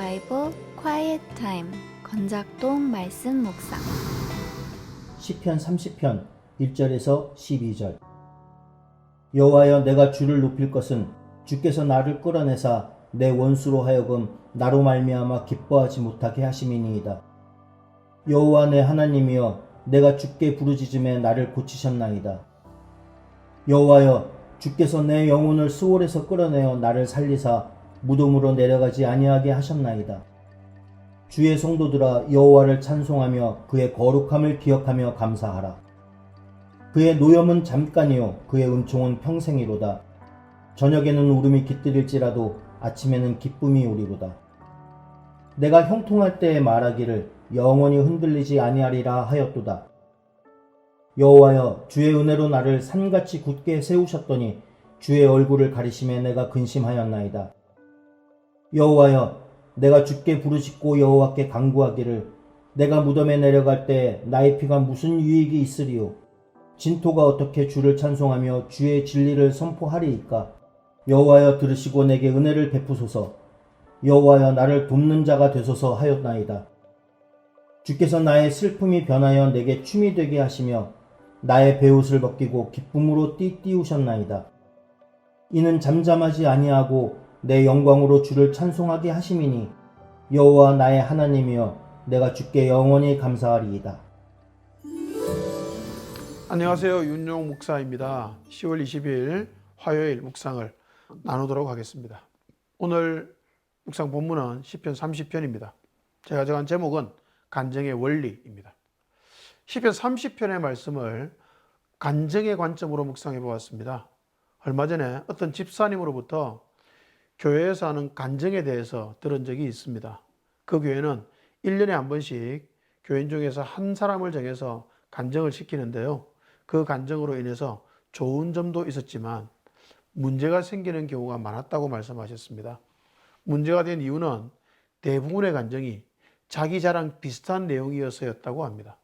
바이블 quiet time 건작동 말씀 묵상 시편 30편 1절에서 12절. 여호와여, 내가 주를 높일 것은 주께서 나를 끌어내사 내 원수로 하여금 나로 말미암아 기뻐하지 못하게 하심이니이다. 여호와 내 하나님이여, 내가 주께 부르짖음에 나를 고치셨나이다. 여호와여, 주께서 내 영혼을 수월에서 끌어내어 나를 살리사 무덤으로 내려가지 아니하게 하셨나이다. 주의 성도들아, 여호와를 찬송하며 그의 거룩함을 기억하며 감사하라. 그의 노염은 잠깐이요 그의 은총은 평생이로다. 저녁에는 울음이 깃들일지라도 아침에는 기쁨이 오리로다. 내가 형통할 때에 말하기를 영원히 흔들리지 아니하리라 하였도다. 여호와여, 주의 은혜로 나를 산같이 굳게 세우셨더니 주의 얼굴을 가리심에 내가 근심하였나이다. 여호와여, 내가 주께 부르짖고 여호와께 간구하기를 내가 무덤에 내려갈 때 나의 피가 무슨 유익이 있으리요? 진토가 어떻게 주를 찬송하며 주의 진리를 선포하리이까? 여호와여, 들으시고 내게 은혜를 베푸소서. 여호와여, 나를 돕는 자가 되소서 하였나이다. 주께서 나의 슬픔이 변하여 내게 춤이 되게 하시며 나의 베옷을 벗기고 기쁨으로 띠띠우셨나이다. 이는 잠잠하지 아니하고 내 영광으로 주를 찬송하게 하심이니 여호와 나의 하나님이여, 내가 주께 영원히 감사하리이다. 안녕하세요. 윤용 목사입니다. 10월 20일 화요일 묵상을 나누도록 하겠습니다. 오늘 묵상 본문은 시편 30편입니다. 제가 정한 제목은 간증의 원리입니다. 시편 30편의 말씀을 간증의 관점으로 묵상해 보았습니다. 얼마 전에 어떤 집사님으로부터 교회에서 하는 간증에 대해서 들은 적이 있습니다. 그 교회는 1년에 한 번씩 교인 중에서 한 사람을 정해서 간증을 시키는데요. 그 간증으로 인해서 좋은 점도 있었지만 문제가 생기는 경우가 많았다고 말씀하셨습니다. 문제가 된 이유는 대부분의 간증이 자기 자랑 비슷한 내용이어서였다고 합니다.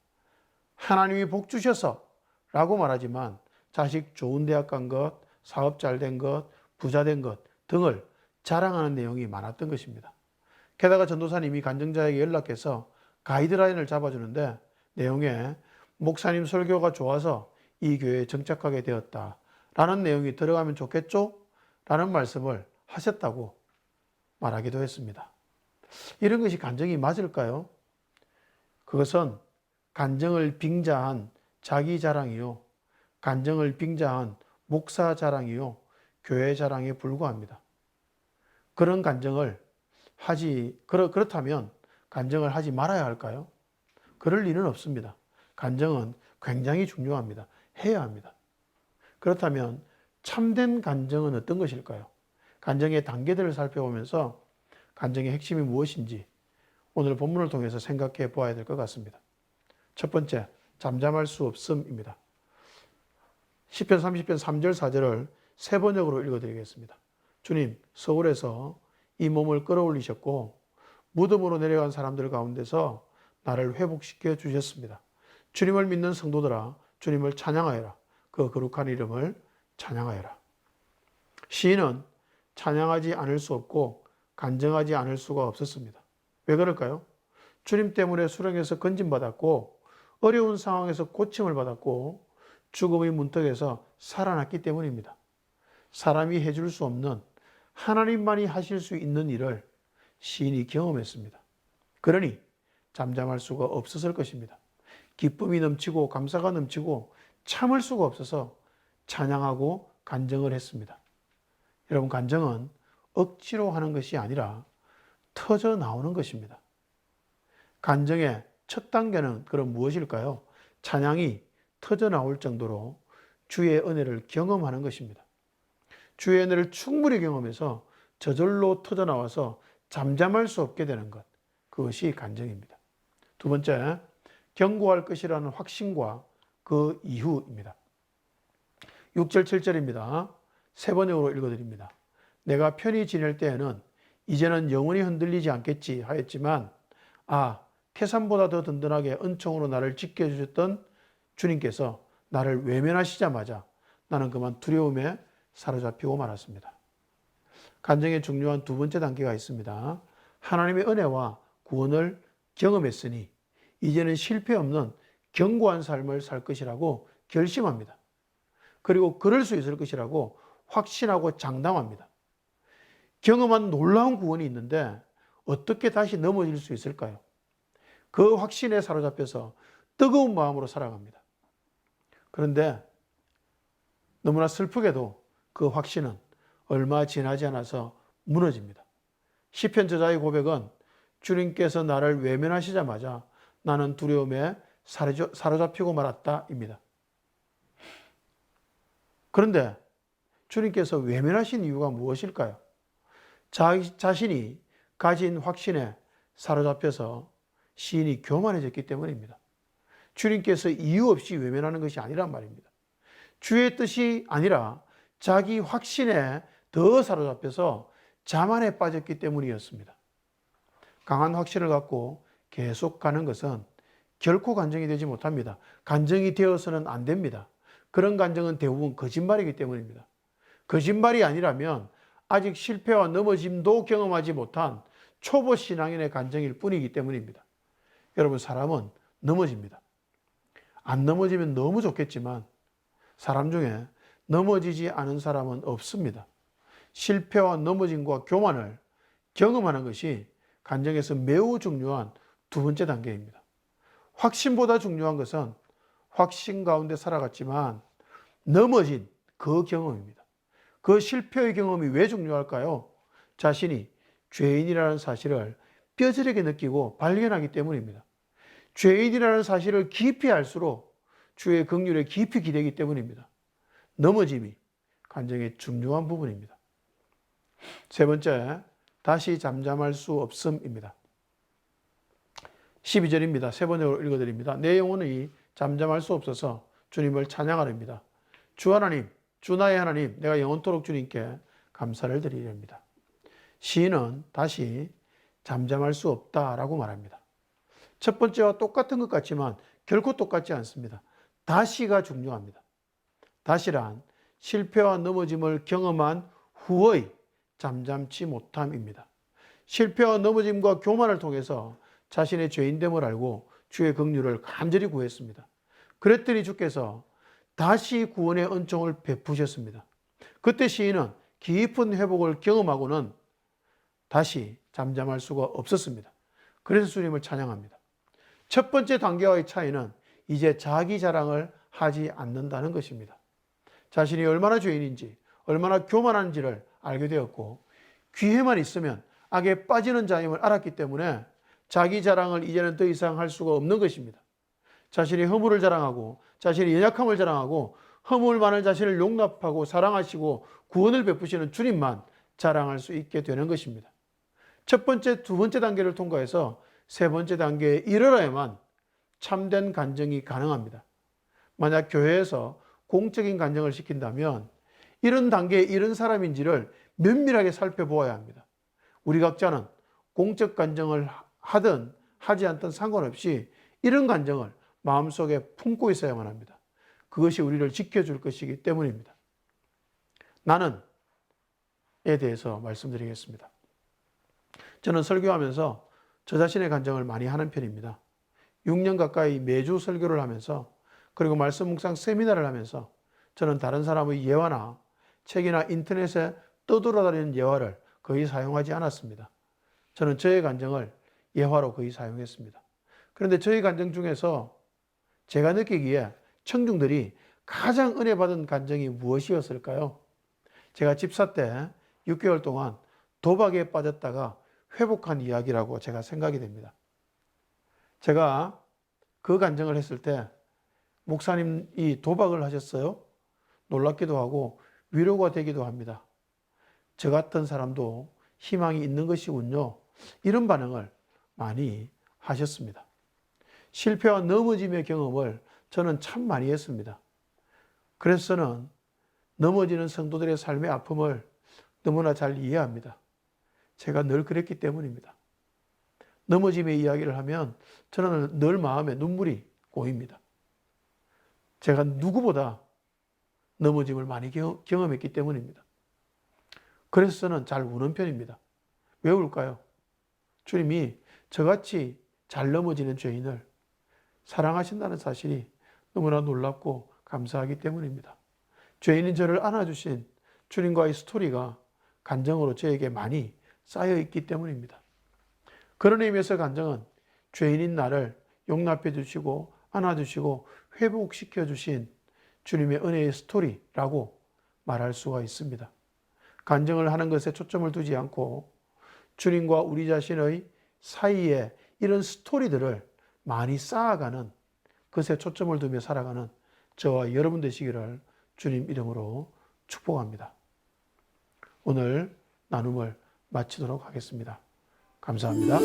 하나님이 복 주셔서 라고 말하지만 자식 좋은 대학 간 것, 사업 잘 된 것, 부자 된 것 등을 자랑하는 내용이 많았던 것입니다. 게다가 전도사님이 간증자에게 연락해서 가이드라인을 잡아주는데 내용에 목사님 설교가 좋아서 이 교회에 정착하게 되었다 라는 내용이 들어가면 좋겠죠? 라는 말씀을 하셨다고 말하기도 했습니다. 이런 것이 간증이 맞을까요? 그것은 간증을 빙자한 자기 자랑이요, 간증을 빙자한 목사 자랑이요, 교회 자랑에 불과합니다. 그런 간증을 그렇다면 간증을 하지 말아야 할까요? 그럴 리는 없습니다. 간증은 굉장히 중요합니다. 해야 합니다. 그렇다면 참된 간증은 어떤 것일까요? 간증의 단계들을 살펴보면서 간증의 핵심이 무엇인지 오늘 본문을 통해서 생각해 보아야 될 것 같습니다. 첫 번째, 잠잠할 수 없음입니다. 시편 30편 3절 4절을 세 번역으로 읽어드리겠습니다. 주님, 서울에서 이 몸을 끌어올리셨고 무덤으로 내려간 사람들 가운데서 나를 회복시켜 주셨습니다. 주님을 믿는 성도들아, 주님을 찬양하여라. 그 거룩한 이름을 찬양하여라. 시인은 찬양하지 않을 수 없고 간증하지 않을 수가 없었습니다. 왜 그럴까요? 주님 때문에 수렁에서 건짐받았고 어려운 상황에서 고침을 받았고 죽음의 문턱에서 살아났기 때문입니다. 사람이 해줄 수 없는 하나님만이 하실 수 있는 일을 시인이 경험했습니다. 그러니 잠잠할 수가 없었을 것입니다. 기쁨이 넘치고 감사가 넘치고 참을 수가 없어서 찬양하고 간증을 했습니다. 여러분, 간증은 억지로 하는 것이 아니라 터져 나오는 것입니다. 간증의 첫 단계는 그럼 무엇일까요? 찬양이 터져 나올 정도로 주의 은혜를 경험하는 것입니다. 주의 은혜를 충분히 경험해서 저절로 터져 나와서 잠잠할 수 없게 되는 것, 그것이 간증입니다. 두 번째, 경고할 것이라는 확신과 그 이후입니다. 6절 7절입니다. 세 번역으로 읽어드립니다. 내가 편히 지낼 때에는 이제는 영원히 흔들리지 않겠지 하였지만 태산보다 더 든든하게 은총으로 나를 지켜주셨던 주님께서 나를 외면하시자마자 나는 그만 두려움에 사로잡히고 말았습니다. 간증의 중요한 두 번째 단계가 있습니다. 하나님의 은혜와 구원을 경험했으니 이제는 실패 없는 견고한 삶을 살 것이라고 결심합니다. 그리고 그럴 수 있을 것이라고 확신하고 장담합니다. 경험한 놀라운 구원이 있는데 어떻게 다시 넘어질 수 있을까요? 그 확신에 사로잡혀서 뜨거운 마음으로 살아갑니다. 그런데 너무나 슬프게도 그 확신은 얼마 지나지 않아서 무너집니다. 시편 저자의 고백은 주님께서 나를 외면하시자마자 나는 두려움에 사로잡히고 말았다입니다. 그런데 주님께서 외면하신 이유가 무엇일까요? 자신이 가진 확신에 사로잡혀서 시인이 교만해졌기 때문입니다. 주님께서 이유 없이 외면하는 것이 아니란 말입니다. 주의 뜻이 아니라 자기 확신에 더 사로잡혀서 자만에 빠졌기 때문이었습니다. 강한 확신을 갖고 계속 가는 것은 결코 간증이 되지 못합니다. 간증이 되어서는 안 됩니다. 그런 간증은 대부분 거짓말이기 때문입니다. 거짓말이 아니라면 아직 실패와 넘어짐도 경험하지 못한 초보 신앙인의 간증일 뿐이기 때문입니다. 여러분, 사람은 넘어집니다. 안 넘어지면 너무 좋겠지만 사람 중에 넘어지지 않은 사람은 없습니다. 실패와 넘어짐과 교만을 경험하는 것이 간증에서 매우 중요한 두 번째 단계입니다. 확신보다 중요한 것은 확신 가운데 살아갔지만 넘어진 그 경험입니다. 그 실패의 경험이 왜 중요할까요? 자신이 죄인이라는 사실을 뼈저리게 느끼고 발견하기 때문입니다. 죄인이라는 사실을 깊이 알수록 주의 긍휼에 깊이 기대기 때문입니다. 넘어짐이 간증의 중요한 부분입니다. 세 번째, 다시 잠잠할 수 없음입니다. 12절입니다. 세 번째로 읽어드립니다. 내 영혼이 잠잠할 수 없어서 주님을 찬양하렵니다. 주 하나님, 주 나의 하나님, 내가 영원토록 주님께 감사를 드리렵니다. 시인은 다시 잠잠할 수 없다라고 말합니다. 첫 번째와 똑같은 것 같지만 결코 똑같지 않습니다. 다시가 중요합니다. 다시란 실패와 넘어짐을 경험한 후의 잠잠치 못함입니다. 실패와 넘어짐과 교만을 통해서 자신의 죄인됨을 알고 주의 긍휼을 간절히 구했습니다. 그랬더니 주께서 다시 구원의 은총을 베푸셨습니다. 그때 시인은 깊은 회복을 경험하고는 다시 잠잠할 수가 없었습니다. 그래서 주님을 찬양합니다. 첫 번째 단계와의 차이는 이제 자기 자랑을 하지 않는다는 것입니다. 자신이 얼마나 죄인인지, 얼마나 교만한지를 알게 되었고 기회만 있으면 악에 빠지는 자임을 알았기 때문에 자기 자랑을 이제는 더 이상 할 수가 없는 것입니다. 자신의 허물을 자랑하고 자신의 연약함을 자랑하고 허물 많은 자신을 용납하고 사랑하시고 구원을 베푸시는 주님만 자랑할 수 있게 되는 것입니다. 첫 번째, 두 번째 단계를 통과해서 세 번째 단계에 이르러야만 참된 간증이 가능합니다. 만약 교회에서 공적인 간증을 시킨다면 이런 단계에 이른 사람인지를 면밀하게 살펴보아야 합니다. 우리 각자는 공적 간증을 하든 하지 않든 상관없이 이런 간증을 마음속에 품고 있어야만 합니다. 그것이 우리를 지켜줄 것이기 때문입니다. 나는에 대해서 말씀드리겠습니다. 저는 설교하면서 저 자신의 간증을 많이 하는 편입니다. 6년 가까이 매주 설교를 하면서 그리고 말씀 묵상 세미나를 하면서 저는 다른 사람의 예화나 책이나 인터넷에 떠돌아다니는 예화를 거의 사용하지 않았습니다. 저는 저의 간증을 예화로 거의 사용했습니다. 그런데 저의 간증 중에서 제가 느끼기에 청중들이 가장 은혜 받은 간증이 무엇이었을까요? 제가 집사 때 6개월 동안 도박에 빠졌다가 회복한 이야기라고 제가 생각이 됩니다. 제가 그 간증을 했을 때 목사님이 도박을 하셨어요? 놀랍기도 하고 위로가 되기도 합니다. 저 같은 사람도 희망이 있는 것이군요. 이런 반응을 많이 하셨습니다. 실패와 넘어짐의 경험을 저는 참 많이 했습니다. 그래서 저는 넘어지는 성도들의 삶의 아픔을 너무나 잘 이해합니다. 제가 늘 그랬기 때문입니다. 넘어짐의 이야기를 하면 저는 늘 마음에 눈물이 고입니다. 제가 누구보다 넘어짐을 많이 경험했기 때문입니다. 그래서 저는 잘 우는 편입니다. 왜 울까요? 주님이 저같이 잘 넘어지는 죄인을 사랑하신다는 사실이 너무나 놀랍고 감사하기 때문입니다. 죄인인 저를 안아주신 주님과의 스토리가 간증으로 저에게 많이 쌓여 있기 때문입니다. 그런 의미에서 간증은 죄인인 나를 용납해 주시고 안아주시고 회복시켜 주신 주님의 은혜의 스토리라고 말할 수가 있습니다. 간증을 하는 것에 초점을 두지 않고 주님과 우리 자신의 사이에 이런 스토리들을 많이 쌓아가는 것에 초점을 두며 살아가는 저와 여러분 되시기를 주님 이름으로 축복합니다. 오늘 나눔을 마치도록 하겠습니다. 감사합니다.